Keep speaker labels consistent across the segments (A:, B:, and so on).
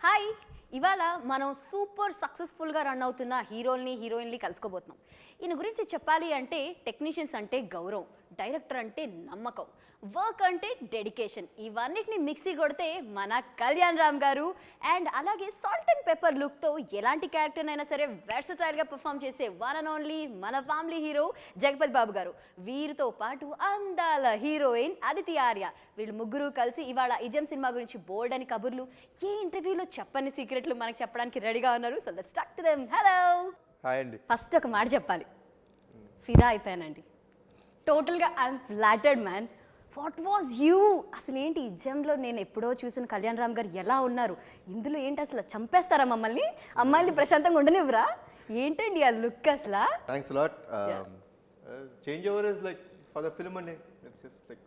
A: Hi, ఇవాళ మనం super సక్సెస్ఫుల్గా రన్ అవుతున్న హీరోయిన్ని కలుసుకోబోతున్నాం. ఈయన గురించి చెప్పాలి అంటే టెక్నీషియన్స్ అంటే గౌరవం, డైరెక్టర్ అంటే నమ్మకం, వర్క్ అంటే డెడికేషన్, ఇవన్నిటిని మిక్సీ కొడితే మన కళ్యాణ్ గారు. అండ్ అలాగే సాల్ట్ అండ్ పెప్పర్ లుక్తో ఎలాంటి క్యారెక్టర్నైనా సరే వెర్సటైల్గా పర్ఫామ్ చేసే వన్ అండ్ ఓన్లీ మన ఫ్యామిలీ హీరో జగపతి బాబు గారు. వీరితో పాటు అందాల హీరోయిన్ అదితి ఆర్య, వీళ్ళు ముగ్గురు కలిసి ఇవాళ ఇజం సినిమా గురించి బోల్డ్ అని కబుర్లు, ఏ ఇంటర్వ్యూలో చెప్పని సీక్రెట్లు మనకు చెప్పడానికి రెడీగా ఉన్నారు. So let's talk to them. Hello.
B: Hi అండి.
A: ఫస్ట్ ఒక మాట చెప్పాలి, ఫిదా అయిపోయానండి టోటల్గా. I'm flattered man. What was you? అసలు ఏంటి ఇజ్జంలో నేను ఎప్పుడో చూసిన కళ్యాణ్ గారు ఎలా ఉన్నారు, ఇందులో ఏంటి అసలు చంపేస్తారా మమ్మల్ని? అమ్మాయిని ప్రశాంతంగా ఉండనివ్వరా? ఏంటండి ఆ లుక్ అసలు?
B: Thanks a lot. Change over is like for the film అండి. ఇట్స్ జస్ట్ లైక్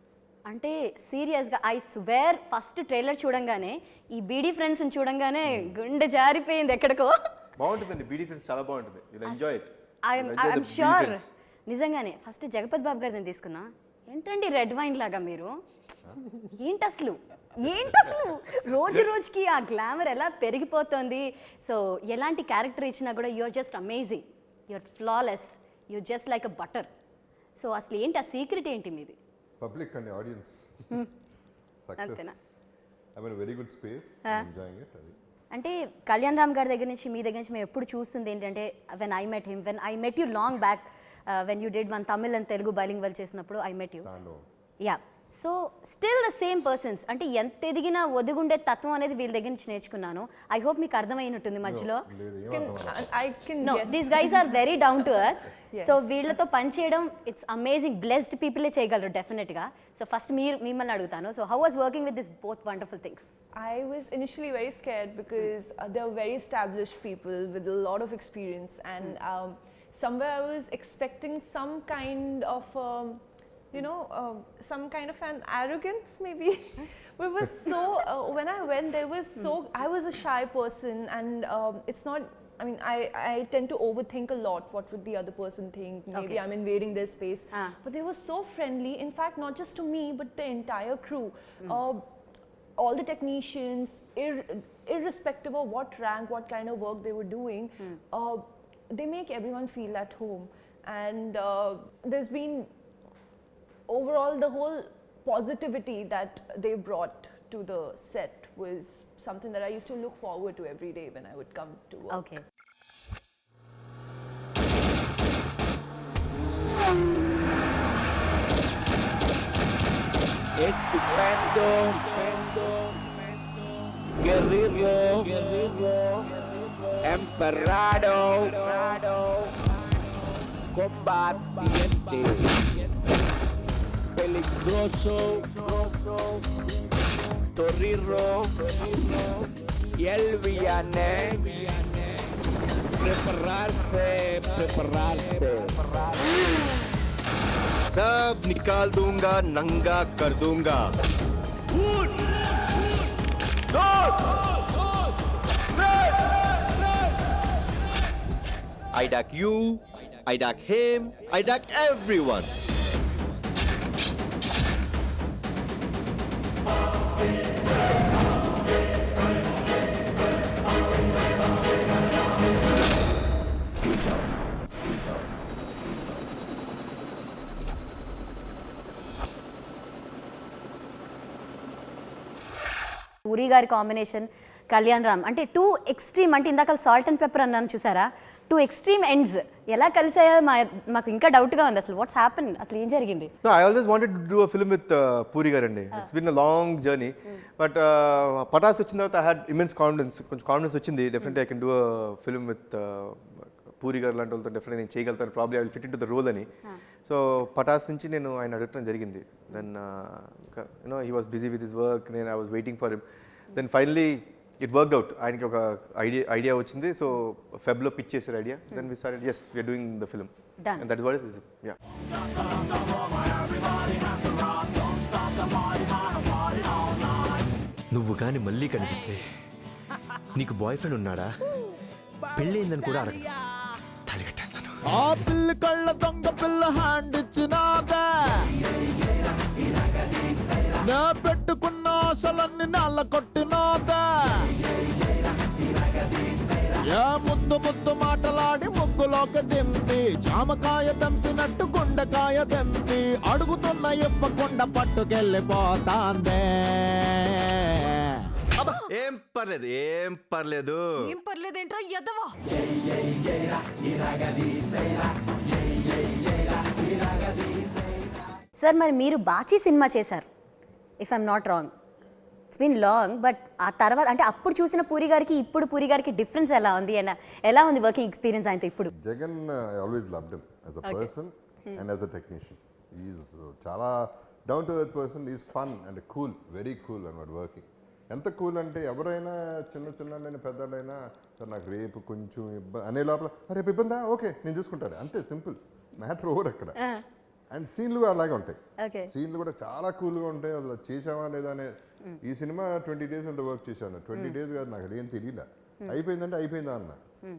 A: అంటే సీరియస్గా ఐ స్వేర్ ఫస్ట్ ట్రైలర్ చూడంగానే, ఈ బీడీ ఫ్రెండ్స్ని చూడంగానే గుండె జారిపోయింది ఎక్కడికో.
B: బాగుంటుందండి, బీడీ ఫ్రెండ్స్ చాలా బాగుంటుంది. You'll enjoy it.
A: I'm sure. నిజంగానే ఫస్ట్ జగపతి బాబు గారిని తీసుకున్నా. ఏంటండి రెడ్ వైన్ లాగా మీరు? ఏంటసలు రోజు రోజుకి ఆ గ్లామర్ ఎలా పెరిగిపోతుంది. సో ఎలాంటి క్యారెక్టర్ ఇచ్చినా కూడా you're just amazing, you're flawless, you're just like a butter. So అసలు ఏంటి ఆ సీక్రెట్ ఏంటి మీది?
C: Public and audience success. I mean very good space, enjoying it. అది
A: అంటే కళ్యాణ్ గారి దగ్గర నుంచి మీ దగ్గర నుంచి మేము ఎప్పుడు చూస్తుంది ఏంటంటే, when I met you long back, when you did one Tamil and Telugu bilingual చేసినప్పుడు I met you. Yeah, so still the same persons. అంటే ఎంత ఎదిగినా ఒదిగుండే తత్వం అనేది వీళ్ళ దగ్గర నుంచి నేర్చుకున్నాను. ఐ హోప్ మీకు అర్థమైనట్టుంది మధ్యలో. These guys are very down to earth. So వీళ్ళతో పనిచేయడం ఇట్స్ అమేజింగ్. బ్లెస్డ్ పీపులే చేయగలరు డెఫినెట్గా. సో ఫస్ట్ మిమ్మల్ని అడుగుతాను, so how was working with this both wonderful things?
D: I was initially very scared because they're very established people with a lot of experience, and somewhere I was expecting some kind of some kind of an arrogance maybe. It was so when I went there was so I was a shy person, and it's not, I mean, I tend to overthink a lot. What would the other person think? Maybe okay, I'm invading their space. But they were so friendly. In fact, not just to me, but the entire crew. All the technicians, irrespective of what rank, what kind of work they were doing, they make everyone feel at home. And there's been overall the whole positivity that they brought to the set was something that I used to look forward to every day when I would come to work.
A: Okay.
E: Estupendo, guerrero, emperado, combatiente, peligroso, torriro y el villano. Prepararse.
B: सब निकाल दूंगा, नंगा कर दूंगा.
E: 1, 2, 3.
B: I duck you, I duck him, I duck everyone.
A: Puri గారి combination, Kalyan అంటే two extreme. అంటే ఇందాక సాల్ట్ అండ్ పెప్పర్ అన్నాను చూసారా, టూ ఎక్స్ట్రీమ్ ఎండ్స్ ఎలా కలిసాయో మాకు ఇంకా డౌట్గా ఉంది. అసలు వాట్స్ హ్యాపెన్, అసలు ఏం జరిగింది?
B: I always wanted to do a film with Puri గారండి. It's been a long journey, but Pataas వచ్చిన తర్వాత I had immense confidence. కొంచెం కాన్ఫిడెన్స్ వచ్చింది. Definitely I can do a film with Puri garu లాంటి వాళ్ళతో డెఫినెట్గా నేను చేయగలుగుతాను, probably I will fit in to the role so. సో పటాస్ నుంచి నేను ఆయన అడగటం జరిగింది. Then he was busy with his work, నేను I was waiting for him. Then finally it worked out. ఆయనకి ఒక ఐడియా వచ్చింది. సో ఫెబ్లో పిచ్ చేశారు idea. Then we started, yes, we are doing the film.
A: Done.
B: And that is what it is. Yeah.
F: నువ్వు కానీ మళ్ళీ కనిపిస్తే నీకు బాయ్ ఫ్రెండ్ ఉన్నాడా, పెళ్ళయిందని కూడా అడగ, తాళి కట్టేస్తాను.
E: ఆ పిల్ల కళ్ళ దొంగ పిల్ల హ్యాండ్ ఇచ్చినాదా, నా పెట్టుకున్న ఆశలన్నీ నల్ల కొట్టినాదా. ముద్దు ముద్దు మాటలాడి ముగ్గులోకి దింపి జామకాయ దంపినట్టు గుండెకాయ దంపి అడుగుతున్న ఇవ్వకుండా పట్టుకెళ్ళిపోతాందే.
F: ఏం పర్లేదు ఏం పర్లేదు.
A: ఏం పర్లేదేంట్రా ఎదవా. సార్ మరి మీరు బాచీ సినిమా చేశారు, if I'm not wrong. It's been long, but ఆ తర్వాత అంటే అప్పుడు చూసిన పూరి గారికి ఇప్పుడు పూరి గారికి డిఫరెన్స్ ఎలా ఉంది, ఎలా ఉంది వర్కింగ్ ఎక్స్పీరియన్స్ ఆయనతో ఇప్పుడు?
C: Jagan I always loved him as a person and as a technician. Is చాలా down to earth person. Is fun and cool, very cool అన్నమాట వర్కింగ్. ఎంత కూల్ అంటే ఎవరైనా చిన్న పెద్దలైనా సార్ నాకు రేపు కొంచెం ఇబ్బంది అనే లోపల రేపు ఇబ్బందా, ఓకే నేను చూసుకుంటాను, అంతే, సింపుల్, మ్యాటర్ ఓవర్ అక్కడ. అండ్ సీన్లు కూడా అలాగే ఉంటాయి. సీన్లు కూడా చాలా కూల్గా ఉంటాయి. అసలు చేసావా లేదా అనే. ఈ సినిమా 20 days అంత వర్క్ చేశాను. 20 days కాదు, నాకు ఏం తెలియలే. అయిపోయిందంటే అయిపోయిందా అన్న,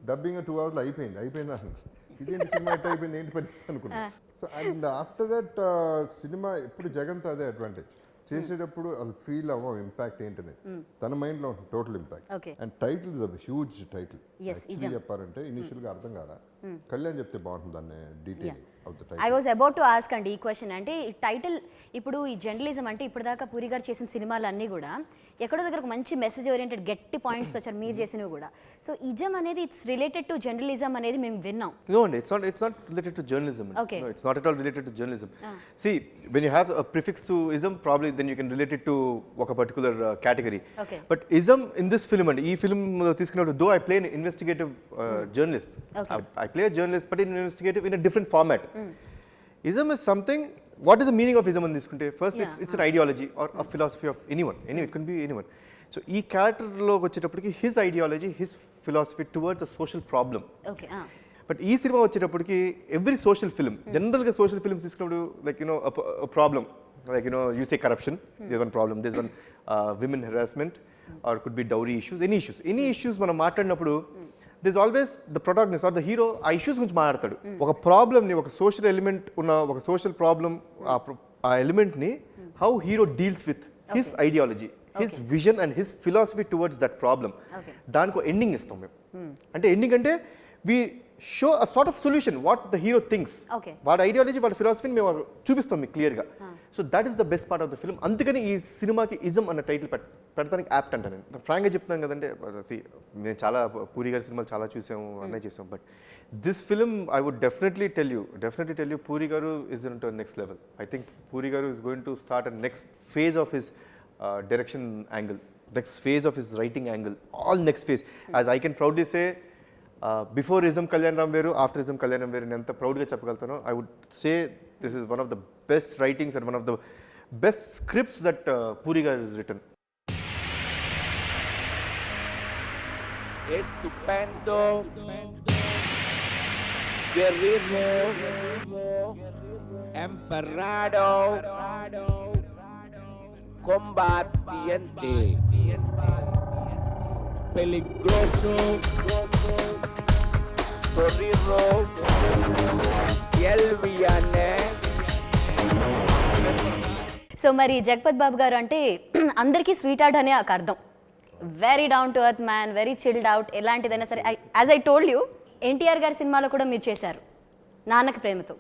C: డబ్బింగ్ 2 hours అయిపోయిందా అన్న. ఇదేంటి సినిమా ఎట్ అయిపోయింది, ఏంటి పరిస్థితి అనుకున్నా. So and after that cinema ఎప్పుడు జగన్తో అదే అడ్వాంటేజ్. చేసేటప్పుడు అది ఫీల్ అవ్వం ఇంపాక్ట్ ఏంటనేది తన మైండ్లో ఉంటుంది, total impact. And title is a huge title. Actually చెప్పారంటే ఇనిషియల్గా అర్థం కాదా, కళ్యాణ్ చెప్తే బాగుంటుంది దాన్ని detail.
A: I was about to ask అండి ఈ క్వశ్చన్. అంటే ఈ టైటిల్ ఇప్పుడు ఈ జర్నలిజం అంటే ఇప్పటిదాకా పూరి గారు చేసిన సినిమాలు అన్నీ కూడా ఎక్కడో దగ్గర ఒక మంచి మెసేజ్ ఓరియంటెడ్ గట్టి పాయింట్స్ వచ్చారు మీరు చేసినవి కూడా. సో ఇజం అనేది ఇట్స్ రిలేటెడ్ టు జర్నలిజం అనేది మేము విన్నాం.
B: No, it's not related to journalism.
A: Okay.
B: No, it's not at all related to journalism. See, when you have a prefix to ism, probably then you can relate it to ఒక particular category.
A: Okay.
B: But ism in this film and ఈ film తీసుకున్నప్పుడు, though I play an investigative journalist, I play a journalist but in investigative in a different format. Ism is something. What is the meaning of ism అని తీసుకుంటే, first it's an ideology or a philosophy of anyone, it can be anyone. So ఈ క్యారెక్టర్లోకి వచ్చేటప్పటికి his ideology, his philosophy towards a social problem. But ఈ సినిమా వచ్చేటప్పటికి every social film, జనరల్గా social films తీసుకున్నప్పుడు like problem, like you say corruption, this one problem, this one women harassment or could be dowry issues, any issues మనం మాట్లాడినప్పుడు this always the protagonist or the hero ఆ issues గురించి మాట్లాడతాడు. ఒక ప్రాబ్లమ్ని, ఒక సోషల్ ఎలిమెంట్ ఉన్న ఒక సోషల్ ప్రాబ్లమ్, ఆ ఎలిమెంట్ని how hero deals with his ideology, his vision and his philosophy towards that problem. దానికి ఎండింగ్ ఇస్తాం మేము. అంటే ఎండింగ్ అంటే we show a sort of solution what the hero things. వాడి ఐడియాలజీ, వాడి ఫిలాసఫీని మేము చూపిస్తాం మీకు క్లియర్గా. So that is the best part of the film. అందుకని ఈ సినిమాకి ఇజం అన్న టైటిల్ పెడతానికి యాప్ట్ అంట. నేను ఫ్రాంక్గా చెప్తున్నాను కదంటే, నేను చాలా పూరి గారి సినిమాలు చాలా చూసాము, అన్నీ చేసాం. But this film I would definitely tell you Puri garu is into next level. I think Puri garu is going to start a next phase of his direction angle, next phase of his writing angle, all next phase. As I can proudly say, before ism Kalyanram veru, after ism Kalyanram veru, nenta proud ga cheppagaltano. I would say this is one of the best writings and one of the best scripts that Puri gar has written.
E: Estupendo, guerrero, emperado, combatiente, peligroso, torrido, y el villane.
A: So మరి జగపత్ బాబు గారు అంటే అందరికీ sweet heart అనే ఒక అర్థం. Very down to earth man, very chilled out. ఎలాంటిదైనా సరే, as I told you, NTR గారి సినిమాలో కూడా మీరు చేశారు నాన్నకి ప్రేమతో.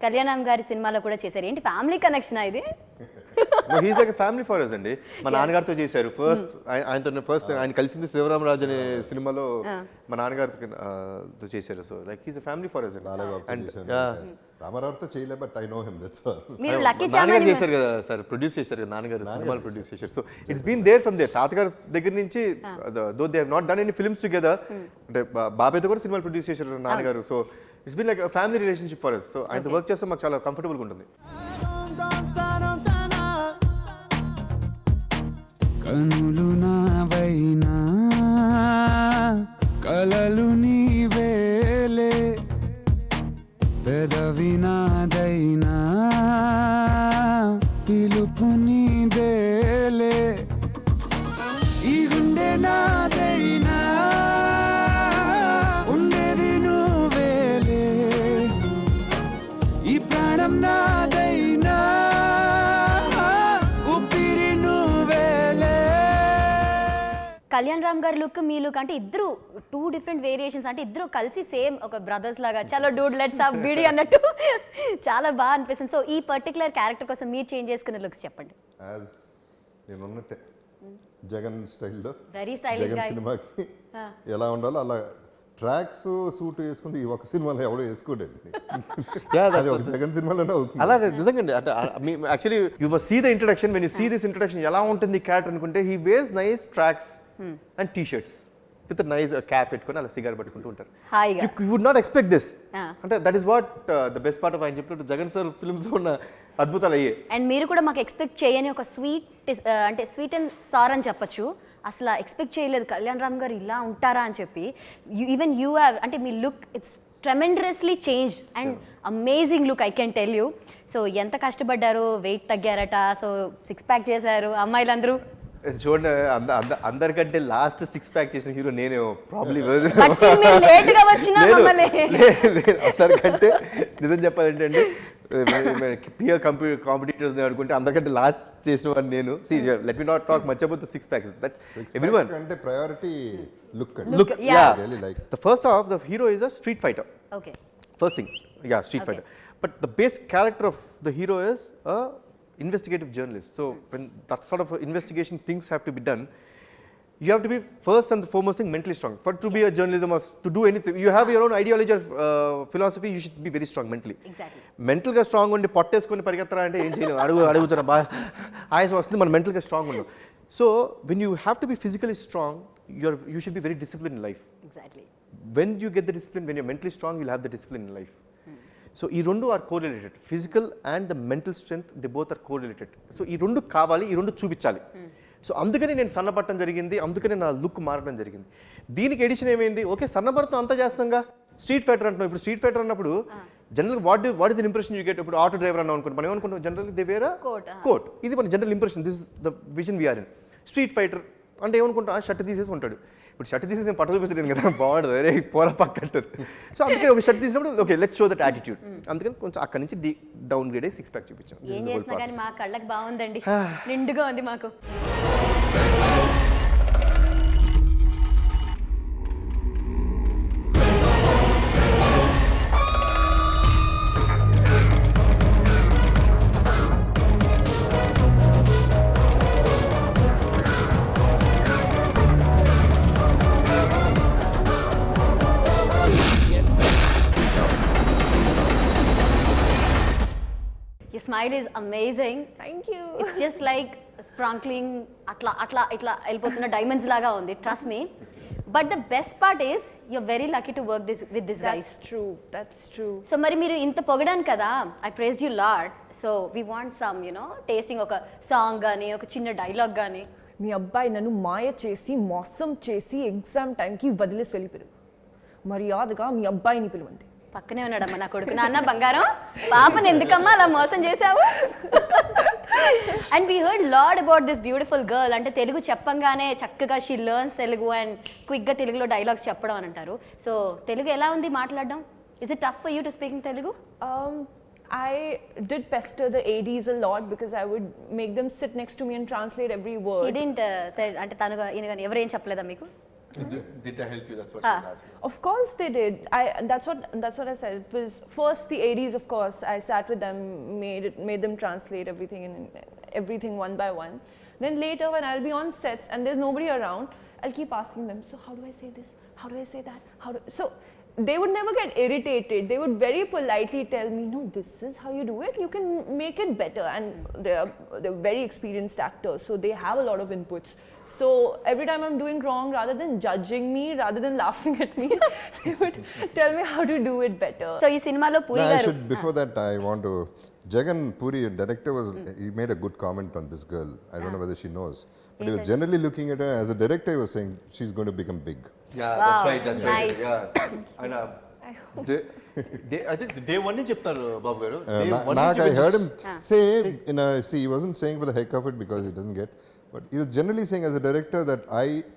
A: కళ్యాణం గారి సినిమాలో కూడా చేశారు. ఏంటి ఫ్యామిలీ కనెక్షన్ ఇది?
B: He's like family for us అండి. మా నాన్నగారితో చేశారు ఫస్ట్. ఆయన కలిసింది శివరామరాజు అనే సినిమాలో మా నాన్నగారితో చేశారు. So like his family for us.
C: రామారావుతో చేయలే, but I know him, that's all.
A: మీరు లక్కీ
B: నాన్నగారు చేశారు కదా సార్, ప్రొడ్యూస్ చేశారు కదా నాన్నగారు, సినిమాలు ప్రొడ్యూస్ చేశారు. So it's been there from there. తాతగారి దగ్గర నుంచి, though they have not done any films together, అంటే బాబాయ్తో కూడా సినిమాలు ప్రొడ్యూస్ చేశారు నాన్నగారు. So it's been like family relationship for us. So ఆయనతో వర్క్ చేస్తే మాకు చాలా కంఫర్టబుల్గా ఉంటుంది.
E: కనులు నావైనా కలలు నీవేలే, పెదవి నాదైనా పిలుపు నీదేలే, ఈ గుండె నాదైనా ఉండేది నువ్వేలే, ఈ ప్రాణం నాదైనా
A: కళ్యాణ్ రామ్ గారి లుక్ మీ లుక్ అంటే ఇద్దరు 2 డిఫరెంట్ వేరియేషన్స్, అంటే ఇద్దరు కలిసి సేమ్ ఒక బ్రదర్స్ లాగా చలో డూడ్ లెట్స్ హావ్ బీడీ అన్నట్టు చాలా బాగా అనిపిస్తుంది. సో ఈ పర్టికులర్ క్యారెక్టర్ కోసం మీరు చేంజ్ చేసుకున్న లుక్స్ చెప్పండి.
C: యాజ్ నేను ఉన్నట్టే జగన్ స్టైల్లో
A: వెరీ స్టైలిష్
C: జగన్
A: గా.
C: సినిమాకి ఎలా ఉండాలో అలా ట్రాక్స్ సూట్ వేసుకుంటే ఈ ఒక సినిమాలో ఎవడో వేసుకోడండి. అది ఒక జగన్ సినిమాలోనే అవుతుంది.
B: అలా నిజంగా అంటే actually you must see the introduction. When you see this introduction ఎలా ఉంటుంది క్యారెక్టర్ అనుకుంటే he wears nice tracks and T shirts with nice cap పెట్టుకొని అలా సిగార్ పట్టుకుంటూ ఉంటారు.
A: హాయిగా
B: you would not expect this. అంటే that is what the best part of ఆయన చెప్పినట్టు జగన్ సార్ ఫిల్మ్స్ ఉన్న అద్భుతాలు అయ్యాయి. అండ్
A: మీరు కూడా మాకు ఎక్స్పెక్ట్ చేయని ఒక అంటే స్వీట్ అండ్ సార్ అని చెప్పొచ్చు. అసలు ఎక్స్పెక్ట్ చేయలేదు కళ్యాణ్ రామ్ గారు ఇలా ఉంటారా అని చెప్పి. ఈవెన్ యూ హ్యావ్ అంటే మీ look it's tremendously changed and amazing look, I can tell you. So ఎంత కష్టపడ్డారు, వెయిట్ తగ్గారట, సో 6 ప్యాక్ చేశారు అమ్మాయిలందరూ.
B: చూడండి అందరికంటే లాస్ట్ 6 ప్యాక్ చేసిన హీరో నేనే ప్రాబ్లీ.
A: లేట్గా వచ్చినా
B: అందరికంటే నిజం చెప్పాలంటే అండి పియర్ కాంపిటీటర్స్ అనుకుంటే అందరికంటే లాస్ట్ చేసిన వాడు నేను. Let me not talk much about the 6 packs. That everyone
C: అంటే ప్రయారిటీ లుక్ అండి.
B: Look,
A: Yeah.
C: Really like.
B: the first half the hero is a street fighter.
A: Okay.
B: First thing, yeah, street fighter. But the base character of the hero is a investigative journalist. So when that sort of investigation things have to be done, you have to be first and the foremost thing mentally strong. For to be a journalism or to do anything, you have your own ideology or philosophy. You should be very strong mentally.
A: Exactly.
B: Mental గా strong ఉండి పొట్టేసుకొని పరిగెత్తరా అంటే ఏం చేయలేము. అడుగుతారా బాగా ఆయాసం వస్తుంది, మన మెంటల్గా స్ట్రాంగ్ ఉండవు. So when you have to be physically strong, you should be very disciplined in life.
A: Exactly.
B: When you get the discipline, when you're mentally strong, you'll have the discipline in life. So ఈ రెండు are correlated. Physical and the mental strength, they both are correlated. So ఈ రెండు కావాలి, ఈ రెండు చూపించాలి. So అందుకని నేను సన్నపడటం జరిగింది, అందుకని నా లుక్ మారడం జరిగింది. దీనికి ఎడిషన్ ఏమైంది, ఓకే సన్నపడతాం అంతా చేస్తాంగా, స్ట్రీట్ ఫైటర్ అంటున్నాం. ఇప్పుడు స్ట్రీట్ ఫైటర్ అన్నప్పుడు general what is the impression you get. ఇప్పుడు ఆటో డ్రైవర్ అన్నాం అనుకుంటాం, మనం ఏమనుకుంటాం జనరల్ దే వేర్ కోట్. ఇది మన general impression, this the vision we're in. Street fighter అంటే ఏమనుకుంటాం, షర్ట్ తీసేసి ఉంటాడు. ఇప్పుడు షర్ట్ తీసేసి నేను పట్టు చూపిస్తాను కదా, బాగుంటుంది, అరే పోల పక్కంటారు. సో అందుకని ఒక షర్ట్ తీసినప్పుడు okay let's show that attitude. అందుకని కొంచెం అక్కడి నుంచి డౌన్ గ్రేడ్ అయ్యి 6 ప్యాక్ చూపించాం.
A: ఏం చేసినా కానీ మా కళ్ళకి బాగుందండి, నిండుగా ఉంది మాకు. Your smile is amazing.
D: Thank you.
A: It's just like sparkling, atla వెళ్ళిపోతున్న డైమండ్స్ లాగా ఉంది. Trust me. But the best part is you're very lucky to work with this guys.
D: That's true. That's true.
A: So మరి మీరు ఇంత పొగడాను కదా, I praised you lot. So we want some, tasting ఒక song కానీ ఒక చిన్న డైలాగ్ కానీ.
D: మీ అబ్బాయి నన్ను మాయ చేసి మోసం చేసి ఎగ్జామ్ టైంకి వదిలేసి వెళ్ళిపోయారు. మర్యాదగా మీ అబ్బాయిని పిలవండి.
A: పక్కనే ఉన్నాడమ్మా నా కొడుకు. నాన్న బంగారం, పాపని ఎందుకమ్మా అలా మోసం చేసావు? And we heard lot about this beautiful girl. అంటే తెలుగు చెప్పంగానే చక్కగా షీ లెర్న్స్ తెలుగు అండ్ క్విక్గా తెలుగులో డైలాగ్స్ చెప్పడం అని అంటారు. సో తెలుగు ఎలా ఉంది మాట్లాడడం? Is it tough for you to speaking Telugu?
D: I did pester the ADs a lot because I would make them sit next to me and translate every word.
A: He didn't say, అంటే తను ఈయన ఎవరేం చెప్పలేదా మీకు?
B: Did I help you? That's what she was asking.
D: Of course they did. That's what I said. It was first the ADs, of course. I sat with them, made them translate everything one by one. Then later when I'll be on sets and there's nobody around, I'll keep asking them, so how do I say this? How do I say that? So they would never get irritated. They would very politely tell me, no, this is how you do it. You can make it better. And they're very experienced actors, so they have a lot of inputs. So every time I'm doing wrong, rather than judging me, rather than laughing at me, they would tell me how to do it better.
A: So ఈ సినిమాలో పూరి గారు,
C: Before that, I want to. Jagan Puri, director, he made a good comment on this girl. I don't know whether she knows, but he was generally looking at her as a director. He was saying she's going to become big.
B: Yeah,
A: Wow,
B: that's right.
A: nice.
B: Yeah. And I think day one ni cheptaru Babu garu.
C: I heard him say he wasn't saying for the heck of it because he doesn't get, but he was generally saying as a director that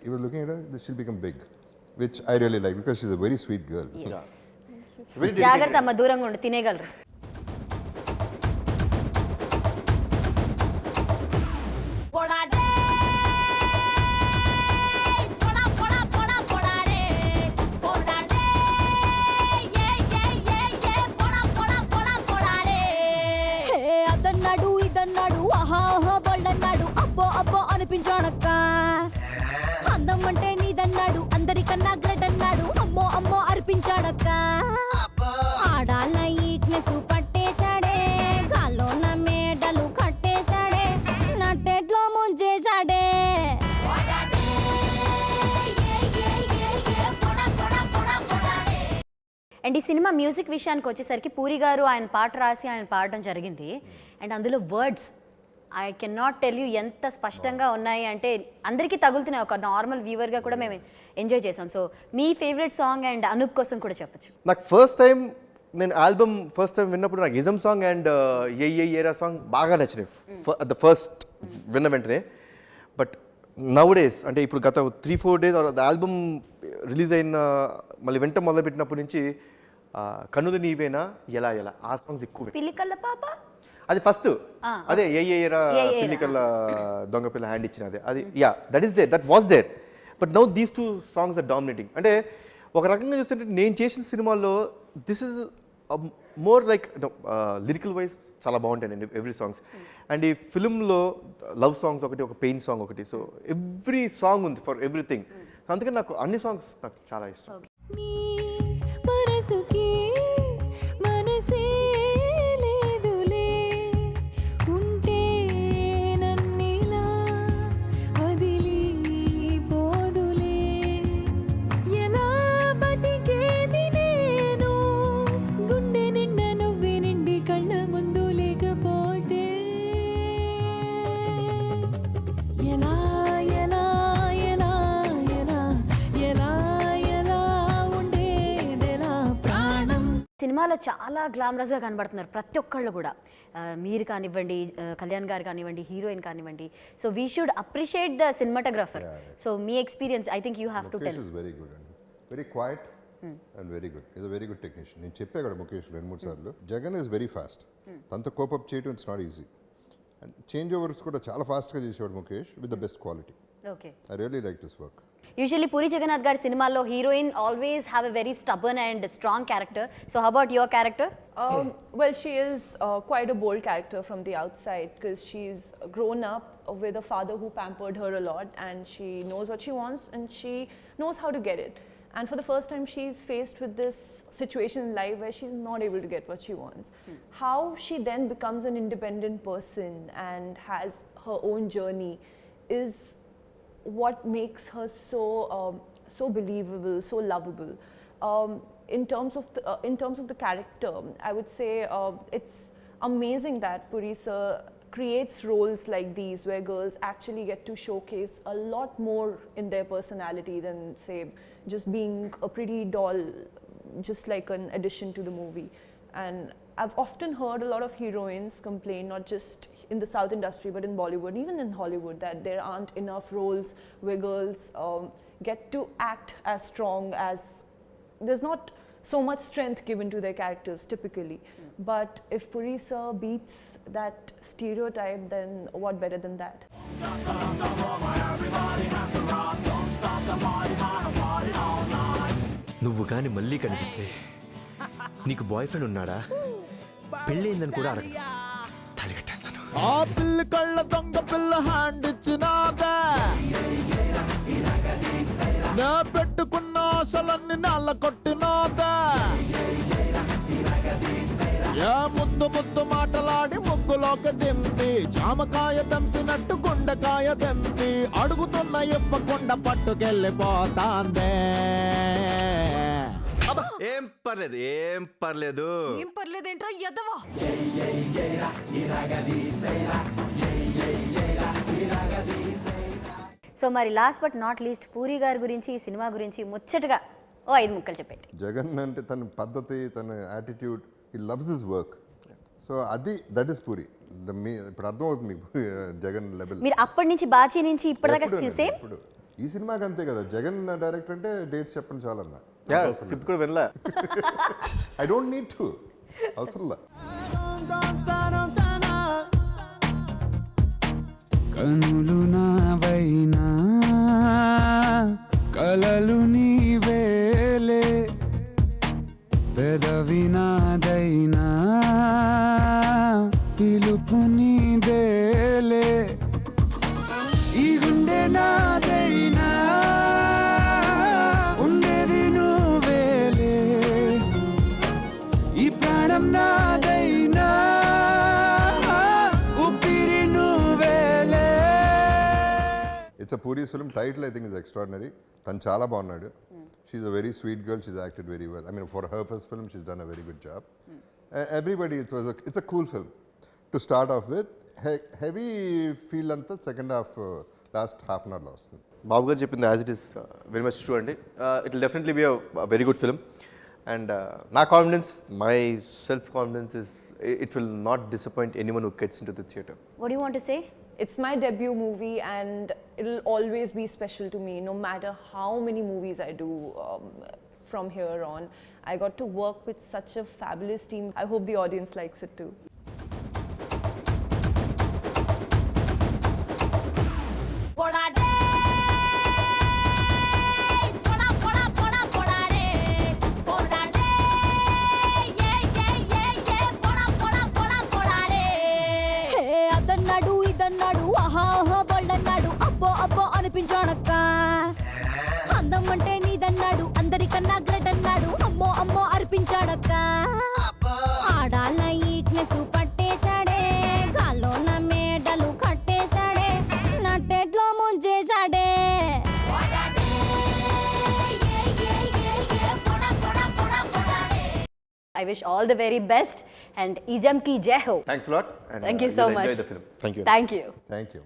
C: he was looking at her, she'll become big, which I really like because she's a very sweet girl.
A: yes.
B: Very
A: జాగ్రత్త అమ్మ, దూరంగా ఉండి తినేయగలరు. And ఈ cinema music విషయానికి వచ్చేసరికి పూరి గారు ఆయన పాట రాసి ఆయన పాడడం జరిగింది. అండ్ అందులో words I can not tell you ఎంత స్పష్టంగా ఉన్నాయి అంటే అందరికీ తగులుతున్నాయి. ఒక నార్మల్ వ్యూవర్గా కూడా మేము ఎంజాయ్ చేసాం. సో మీ ఫేవరెట్ సాంగ్ అండ్ అనూప్ కోసం కూడా చెప్పచ్చు.
B: నాకు ఫస్ట్ టైం నేను ఆల్బమ్ ఫస్ట్ టైం విన్నప్పుడు నాకు ఇజమ్ సాంగ్ అండ్ ఏ ఏరా సాంగ్ బాగా నచ్చినాయి ద ఫస్ట్ విన్న వెంటనే. బట్ నౌ డేస్ అంటే ఇప్పుడు గత 3-4 days ఆల్బమ్ రిలీజ్ అయిన మళ్ళీ వెంట మొదలుపెట్టినప్పటి నుంచి కన్నులు నీవేనా ఎలా ఎలా ఆ సాంగ్స్ ఎక్కువ.
A: పిల్లికల్ల పాప
B: అది ఫస్ట్ అదే ఏ ఏరా పిల్లికల్ల దొంగ పిల్ల హ్యాండ్ ఇచ్చినది అది yeah that is there that was there. But now these 2 songs are dominating. అంటే ఒక రకంగా చూస్తుంటే నేను చేసిన సినిమాల్లో this is more like lyrical wise చాలా బాగుంటాయండి ఎవ్రీ సాంగ్స్. అండ్ ఈ ఫిల్మ్లో లవ్ సాంగ్స్ ఒకటి ఒక పెయిన్ సాంగ్ ఒకటి. సో ఎవ్రీ సాంగ్ ఉంది ఫర్ ఎవ్రీథింగ్. అందుకని నాకు అన్ని సాంగ్స్ నాకు చాలా ఇష్టం.
A: సినిమాలో చాలా గ్లామరస్గా కనబడుతున్నారు ప్రతి ఒక్కళ్ళు కూడా. మీరు కానివ్వండి, కళ్యాణ్ గారు కానివ్వండి, హీరోయిన్ కానివ్వండి. So we should appreciate the cinematographer. So మీ experience I think you have to tell.
C: Very good అండి, very quiet and very good. Is a very good technician. నేను చెప్పా కూడా ముఖేష్ 2-3 సార్లు. Jagan is very fast. తనతో కోపప్ చేయడం it's not easy. And change overs కూడా చాలా ఫాస్ట్గా చేసేవాడు Mukesh with the best quality.
A: Okay,
C: I really like this work.
A: Usually Puri Jagan గారి సినిమాల్లో heroine always have a very stubborn and strong character. So how about your character?
D: Well, she is quite a bold character from the outside because she's grown up with a father who pampered her a lot, and she knows what she wants and she knows how to get it. And for the first time she's faced with this situation in life where she's not able to get what she wants. How she then becomes an independent person and has her own journey is what makes her so believable, so lovable. In terms of the character, I would say it's amazing that Puri sir creates roles like these where girls actually get to showcase a lot more in their personality than say just being a pretty doll, just like an addition to the movie. And I've often heard a lot of heroines complain, not just in the South industry but in Bollywood, even in Hollywood, that there aren't enough roles where girls get to act as strong as, there's not so much strength given to their characters typically. But if Puri sir beats that stereotype, then what better than that?
F: నువ్వు కానీ మళ్ళీ కనిపిస్తే నీకు boy friend ఉన్నాడా, పెళ్ళయిందని కూడా అడగ, తాళి కట్టేస్తాను.
E: ఆ పిల్ల కళ్ళ దొంగ పిల్ల హ్యాండ్ ఇచ్చినాదా, నా పెట్టుకున్న ఆశలన్నీ నల్ల కొట్టినాదా, యా ముద్దు ముద్దు మాటలాడి ముగ్గులోకి దింపి, జామకాయ దంపినట్టు గుండెకాయ దంపి, అడుగుతున్న ఇవ్వకుండా పట్టుకెళ్ళిపోతాందే.
F: ఏం పర్లేదు, ఏం పర్లేదు.
A: ఏం పర్లేదేంట్రా ఎదవా. సో మరి last but not least puri గారి గురించి, ఈ సినిమా గురించి ముచ్చటగా 5 ముక్కలు చెప్పండి.
C: జగన్ అంటే తన పద్ధతి, తన attitude, he loves his work. So అది దట్ ఈస్ పూరి. ఇప్పుడు అర్థమవుతుంది మీకు జగన్ లెవెల్.
A: మీరు అప్పటి నుంచి బాచీ నుంచి ఇప్పటిదాకా సేమ్.
C: ఇప్పుడు ఈ సినిమాకి అంతే కదా, జగన్ డైరెక్టర్ అంటే డేట్స్ చెప్పండి చాలన్నా.
B: స్క్రిప్ట్ కూడా వినలా.
C: ఐ డోంట్ నీడ్ టు, అవసరంలా.
G: కనులు నావైనా కలలు నీవేలే, పెదవి నాదైనా పిలుపు నీదేలే, ఈ గుండె నాదైనా ఉండేది నువ్వేలే, ఈ ప్రాణం నాదైనా ఊపిరి నువ్వేలే.
C: It's a puris film. Title I think is extraordinary. తను చాలా బాగున్నాడు. She's a very sweet girl. She's acted very well. I mean, for her first film, she's done a very good job. Everybody, it's a cool film to start off with. Heavy feel anta second half, last half an hour lost.
B: Babu garu చెప్పింది as it is very much true అండి. It will definitely be a very good film. And నా confidence, my self confidence is it will not disappoint anyone who gets into the theatre.
A: What do you want to say?
D: It's my debut movie and it'll always be special to me no matter how many movies I do from here on. I got to work with such a fabulous team. I hope the audience likes it too.
H: అనిపించాడక్క అందం అంటే నీదన్నాడు అందరికన్నా great అన్నాడు అమ్మో అమ్మో అర్పించాడక్క ఆడాల ఈక్నెస్ పట్టేశాడే గాల్లో నా మేడలు కట్టేశాడే నట్టెట్లో ముంచేశాడే.
A: I wish all the very best and ISM ki jai ho.
B: Thanks a lot. And
A: Thank you so much.
B: Enjoy the film. Thank you.
A: Thank you.
C: Thank you.